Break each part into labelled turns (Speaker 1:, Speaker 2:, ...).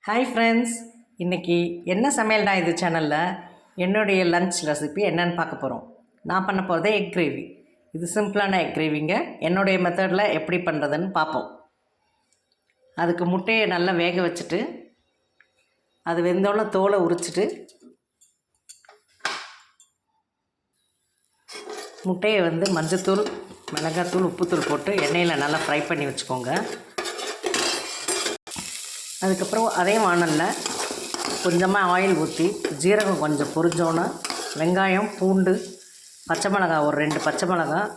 Speaker 1: Hi friends, இன்றைக்கி என்ன சமையல்டா இது சேனலில் என்னுடைய லன்ச் ரெசிபி என்னென்னு பார்க்க போகிறோம். நான் பண்ண போகிறதே எக் கிரேவி. இது சிம்பிளான எக் கிரேவிங்க. என்னுடைய மெத்தடில் எப்படி பண்ணுறதுன்னு பார்ப்போம். அதுக்கு முட்டையை நல்லா வேக வச்சுட்டு அது வெந்தோடனே தோலை உரிச்சிட்டு முட்டையை மஞ்சத்தூள், மிளகாத்தூள், உப்புத்தூள் போட்டு எண்ணெயில் நல்லா ஃப்ரை பண்ணி வச்சுக்கோங்க. அதுக்கப்புறம் அதே வானலில் கொஞ்சமாக ஆயில் ஊற்றி ஜீரகம் கொஞ்சம் பொரிஞ்சோன்னே வெங்காயம், பூண்டு, பச்சை மிளகாய், ஒரு 2 பச்சை மிளகாய்,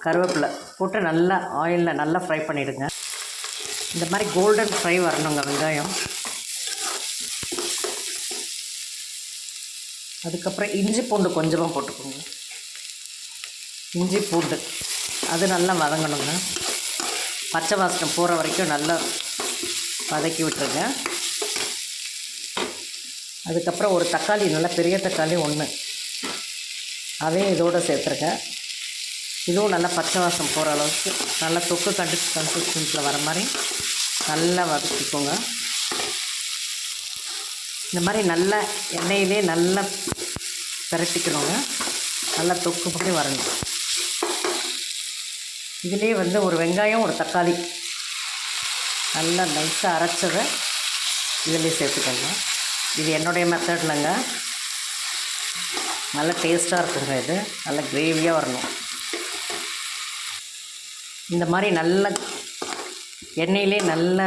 Speaker 1: கருவேப்பிலை போட்டு நல்லா ஆயிலில் நல்லா ஃப்ரை பண்ணிவிடுங்க. இந்த மாதிரி கோல்டன் ஃப்ரை வரணுங்க வெங்காயம். அதுக்கப்புறம் இஞ்சி பூண்டு கொஞ்சமாக போட்டுக்கோங்க. இஞ்சி பூண்டு அது நல்லா வதங்கணுங்க. பச்சை வாசனை போகிற வரைக்கும் நல்லா வதக்கி விட்டுருங்க. அதுக்கப்புறம் ஒரு தக்காளி, நல்லா பெரிய தக்காளி 1 அதையும் இதோடு சேர்த்துருங்க. இதுவும் நல்லா பச்சை வாசம் போகிற அளவுக்கு நல்லா தொக்கு கன்சிஸ்டன்ஸில் வர மாதிரி நல்லா வதக்கிக்கோங்க. இந்த மாதிரி நல்லா எண்ணெயிலே நல்லா பிரட்டிக்கணுங்க. நல்லா தொக்கு பண்ணி வரணும். இதிலே ஒரு வெங்காயம், ஒரு தக்காளி நல்லா நைஸாக அரைச்சதை இதிலே சேர்த்துக்கோங்க. இது என்னுடைய மெத்தட்லங்க. நல்லா டேஸ்ட்டாக இருக்குங்க. இது நல்லா கிரேவியாக வரணும். இந்த மாதிரி நல்லா எண்ணெயிலே நல்லா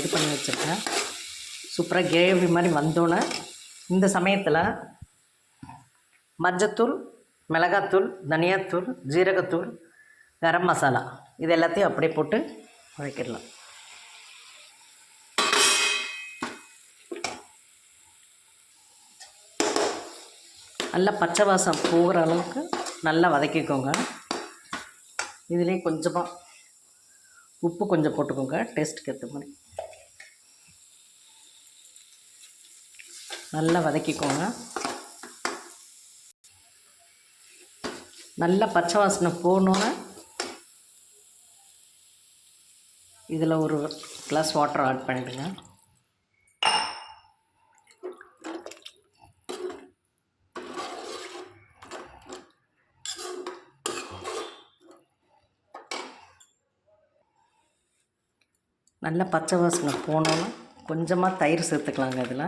Speaker 1: இது பண்ணி வச்சுருக்கேன். சூப்பராக கிரேவி மாதிரி வந்தோன்னே இந்த சமயத்தில் மஞ்சத்தூள், மிளகாத்தூள், தனியாத்தூள், ஜீரகத்தூள், கரம் மசாலா இது எல்லாத்தையும் அப்படியே போட்டு வதக்கிடலாம். நல்லா பச்சை வாசம் போகிற அளவுக்கு நல்லா வதக்கிக்கோங்க. இதிலே கொஞ்சமாக உப்பு கொஞ்சம் போட்டுக்கோங்க, டேஸ்ட்டுக்கு ஏற்ற மாதிரி. நல்லா வதக்கிக்கோங்க. நல்லா பச்சை வாசனை போகணுன்னு இதில் ஒரு கிளாஸ் வாட்டர் ஆட் பண்ணிவிடுங்க. நல்லா பச்சை வாசனை போனோன்னா கொஞ்சமாக தயிர் சேர்த்துக்கலாங்க. இதில்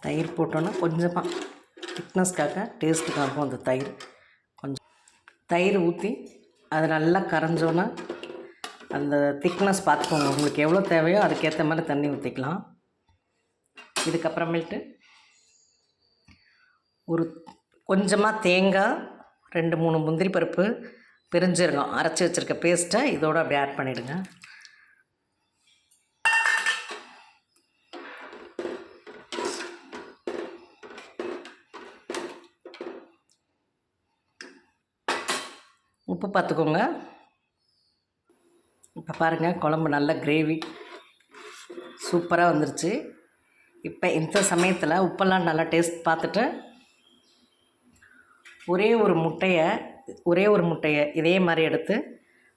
Speaker 1: தயிர் போட்டோன்னா கொஞ்சமாக திக்னஸ்க்காக, டேஸ்ட்டுக்காகவும் அந்த தயிர் கொஞ்சம் தயிர் ஊற்றி அது நல்லா கரைஞ்சோன்னா அந்த திக்னஸ் பார்த்துக்கோங்க. உங்களுக்கு எவ்வளோ தேவையோ அதுக்கேற்ற மாதிரி தண்ணி ஊற்றிக்கலாம். இதுக்கப்புறமேட்டு ஒரு கொஞ்சமாக தேங்காய், 2-3 முந்திரி பருப்பு, பெருஞ்சீரகம் அரைச்சி வச்சுருக்க பேஸ்ட்டை இதோடு அப்படியே ஆட் பண்ணிவிடுங்க. உப்பு பார்த்துக்கோங்க. இப்போ பாருங்கள், குழம்பு நல்ல கிரேவி சூப்பராக வந்துருச்சு. இப்போ இந்த சமயத்தில் உப்பெல்லாம் நல்லா டேஸ்ட் பார்த்துட்டு ஒரே ஒரு முட்டையை இதே மாதிரி எடுத்து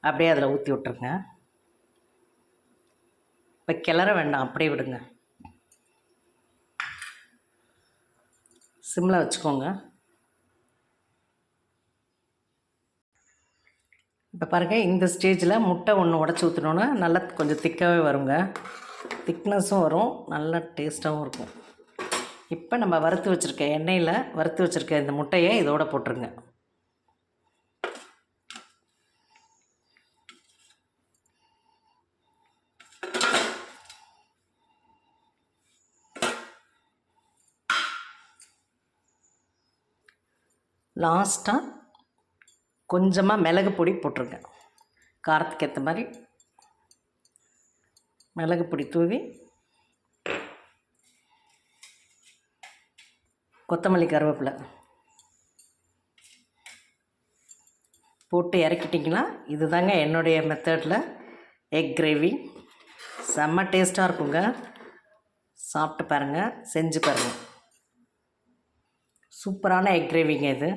Speaker 1: அப்படியே அதில் ஊற்றி விட்ருங்க. இப்போ கிளற வேண்டாம், அப்படியே விடுங்க. சிம்மில் வச்சுக்கோங்க. இப்போ பாருங்கள், இந்த ஸ்டேஜில் முட்டை 1 உடச்சி ஊற்றினோன்னா நல்லா கொஞ்சம் திக்காகவே வருங்க. திக்னஸும் வரும், நல்லா டேஸ்ட்டாகவும் இருக்கும். இப்போ நம்ம எண்ணெயில் வறுத்து வச்சுருக்க இந்த முட்டையை இதோடு போட்டுருங்க. லாஸ்ட்டாக கொஞ்சமாக மிளகு பொடி போட்டுருங்க. காரத்துக்கு ஏற்ற மாதிரி மிளகு பொடி தூவி கொத்தமல்லி, கருவேப்பிலை போட்டு இறக்கிட்டிங்கன்னா இது தாங்க என்னுடைய மெத்தடில் எக் கிரேவி. செம்ம டேஸ்ட்டாக இருக்குங்க. சாப்பிட்டு பாருங்கள், செஞ்சு பாருங்கள். சூப்பரான எக் கிரேவிங்க இது.